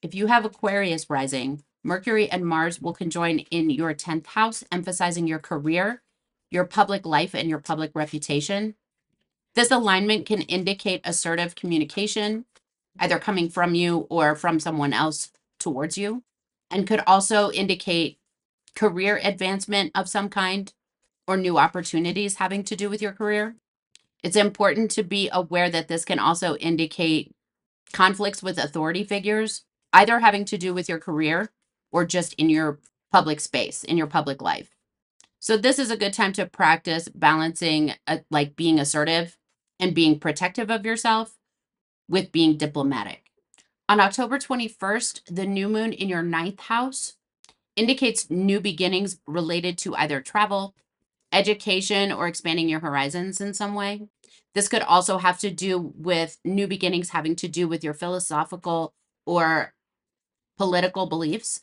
If you have Aquarius rising, Mercury and Mars will conjoin in your 10th house, emphasizing your career, your public life, and your public reputation. This alignment can indicate assertive communication, either coming from you or from someone else towards you, and could also indicate career advancement of some kind or new opportunities having to do with your career. It's important to be aware that this can also indicate conflicts with authority figures, either having to do with your career or just in your public space, in your public life. So this is a good time to practice balancing like being assertive and being protective of yourself with being diplomatic. On October 21st, the new moon in your ninth house indicates new beginnings related to either travel, education, or expanding your horizons in some way. This could also have to do with new beginnings having to do with your philosophical or political beliefs.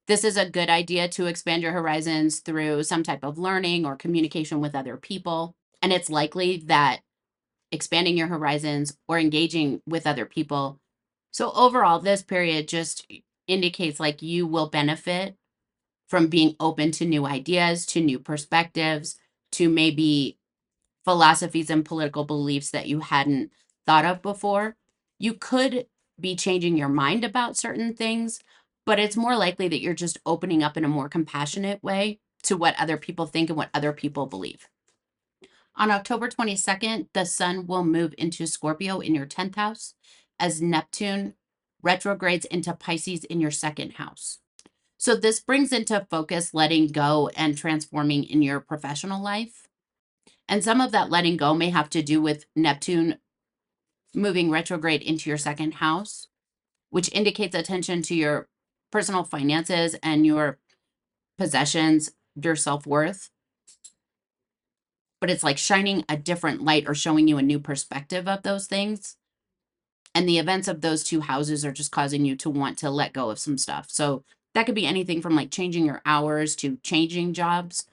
This is a good idea to expand your horizons through some type of learning or communication with other people. And it's likely that expanding your horizons or engaging with other people. So overall, this period just indicates like you will benefit from being open to new ideas, to new perspectives, to maybe philosophies and political beliefs that you hadn't thought of before. You could be changing your mind about certain things, but it's more likely that you're just opening up in a more compassionate way to what other people think and what other people believe. On October 22nd, the sun will move into Scorpio in your 10th house as Neptune retrogrades into Pisces in your second house. So this brings into focus letting go and transforming in your professional life. And some of that letting go may have to do with Neptune moving retrograde into your second house, which indicates attention to your personal finances and your possessions, your self-worth. But it's like shining a different light or showing you a new perspective of those things. And the events of those two houses are just causing you to want to let go of some stuff. So that could be anything from like changing your hours to changing jobs.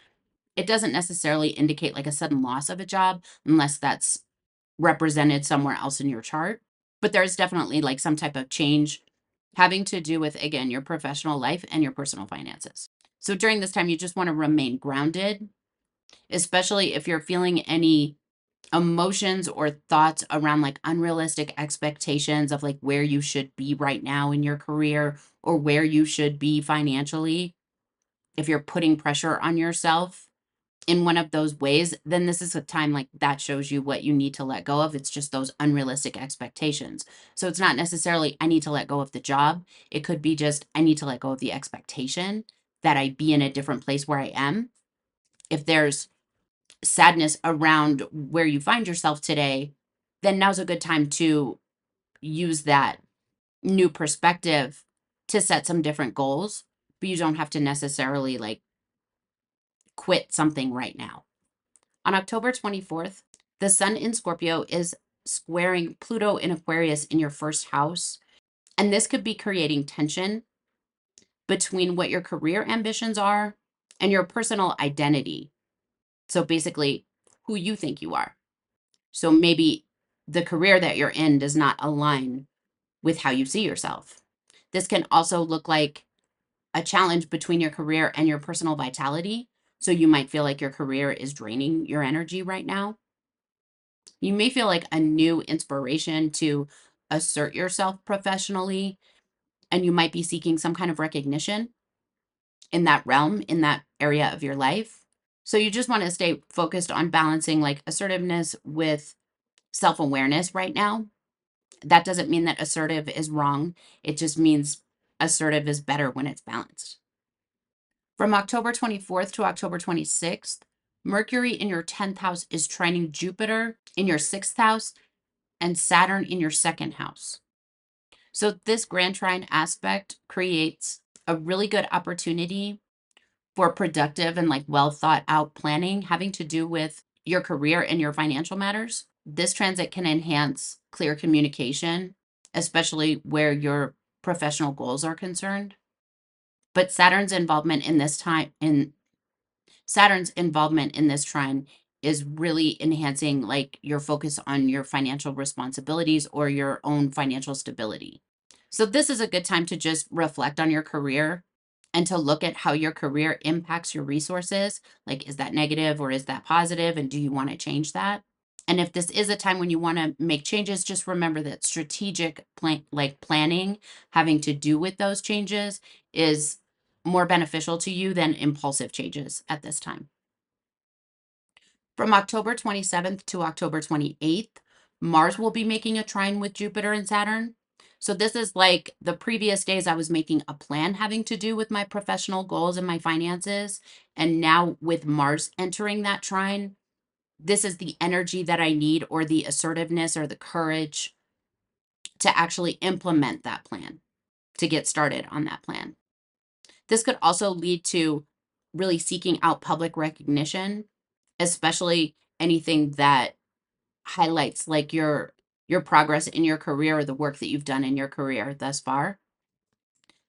It doesn't necessarily indicate like a sudden loss of a job unless that's represented somewhere else in your chart. But there's definitely like some type of change having to do with, again, your professional life and your personal finances. So during this time, you just want to remain grounded, especially if you're feeling any emotions or thoughts around like unrealistic expectations of like where you should be right now in your career or where you should be financially. If you're putting pressure on yourself in one of those ways, then this is a time like that shows you what you need to let go of. It's just those unrealistic expectations. So it's not necessarily, I need to let go of the job. It could be just, I need to let go of the expectation that I be in a different place where I am. If there's sadness around where you find yourself today, then now's a good time to use that new perspective to set some different goals, but you don't have to necessarily like quit something right now. On October 24th, the sun in Scorpio is squaring Pluto in Aquarius in your first house. And this could be creating tension between what your career ambitions are and your personal identity. So basically, who you think you are. So maybe the career that you're in does not align with how you see yourself. This can also look like a challenge between your career and your personal vitality. So you might feel like your career is draining your energy right now. You may feel like a new inspiration to assert yourself professionally, and you might be seeking some kind of recognition in that realm, in that area of your life. So you just want to stay focused on balancing like assertiveness with self-awareness right now. That doesn't mean that assertive is wrong. It just means assertive is better when it's balanced. From October 24th to October 26th, Mercury in your 10th house is trining Jupiter in your 6th house and Saturn in your second house. So this grand trine aspect creates a really good opportunity for productive and like well thought out planning having to do with your career and your financial matters. This transit can enhance clear communication, especially where your professional goals are concerned. But Saturn's involvement in this trine is really enhancing like your focus on your financial responsibilities or your own financial stability. So this is a good time to just reflect on your career and to look at how your career impacts your resources. Like, is that negative or is that positive? And do you want to change that? And if this is a time when you want to make changes, just remember that strategic planning having to do with those changes is more beneficial to you than impulsive changes at this time. From October 27th to October 28th, Mars will be making a trine with Jupiter and Saturn. So this is like the previous days I was making a plan having to do with my professional goals and my finances. And now with Mars entering that trine, this is the energy that I need, or the assertiveness or the courage to actually implement that plan, to get started on that plan. This could also lead to really seeking out public recognition, especially anything that highlights like your progress in your career or the work that you've done in your career thus far.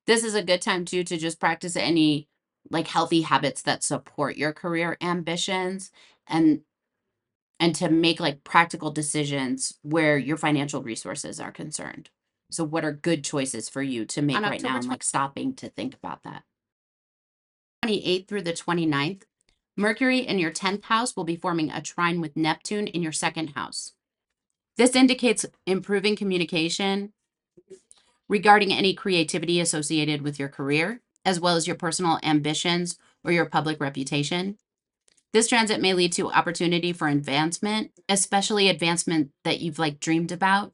This is a good time too to just practice any like healthy habits that support your career ambitions, and to make like practical decisions where your financial resources are concerned. So what are good choices for you to make right now, and like stopping to think about that. 28th through the 29th, Mercury in your 10th house will be forming a trine with Neptune in your second house. This indicates improving communication regarding any creativity associated with your career, as well as your personal ambitions or your public reputation. This transit may lead to opportunity for advancement, especially advancement that you've like dreamed about.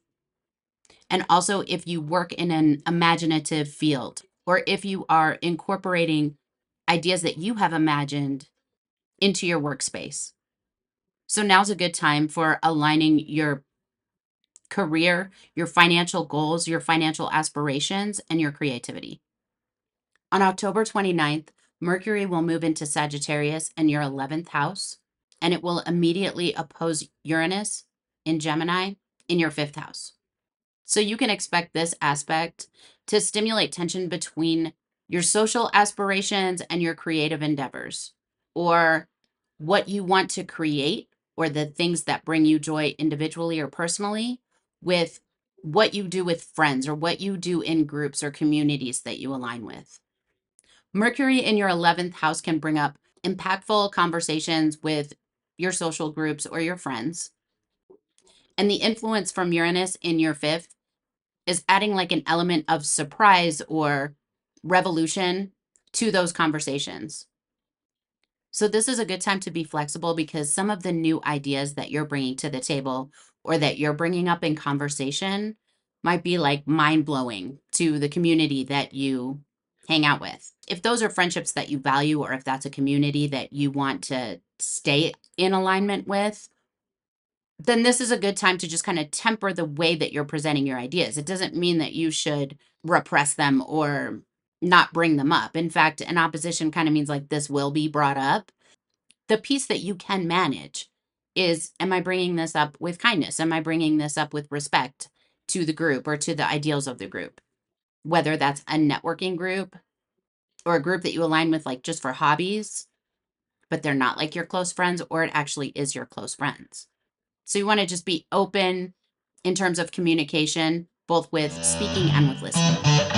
And also if you work in an imaginative field, or if you are incorporating ideas that you have imagined into your workspace. So now's a good time for aligning your career, your financial goals, your financial aspirations, and your creativity. On October 29th, Mercury will move into Sagittarius in your 11th house, and it will immediately oppose Uranus in Gemini in your 5th house. So you can expect this aspect to stimulate tension between your social aspirations and your creative endeavors, or what you want to create, or the things that bring you joy individually or personally, with what you do with friends or what you do in groups or communities that you align with. Mercury in your 11th house can bring up impactful conversations with your social groups or your friends. And the influence from Uranus in your 5th is adding like an element of surprise or revolution to those conversations. So this is a good time to be flexible, because some of the new ideas that you're bringing to the table or that you're bringing up in conversation might be like mind blowing to the community that you hang out with. If those are friendships that you value, or if that's a community that you want to stay in alignment with, then this is a good time to just kind of temper the way that you're presenting your ideas. It doesn't mean that you should repress them or not bring them up. In fact, an opposition kind of means like this will be brought up. The piece that you can manage is, am I bringing this up with kindness? Am I bringing this up with respect to the group or to the ideals of the group? Whether that's a networking group or a group that you align with like just for hobbies, but they're not like your close friends, or it actually is your close friends. So you want to just be open in terms of communication, both with speaking and with listening.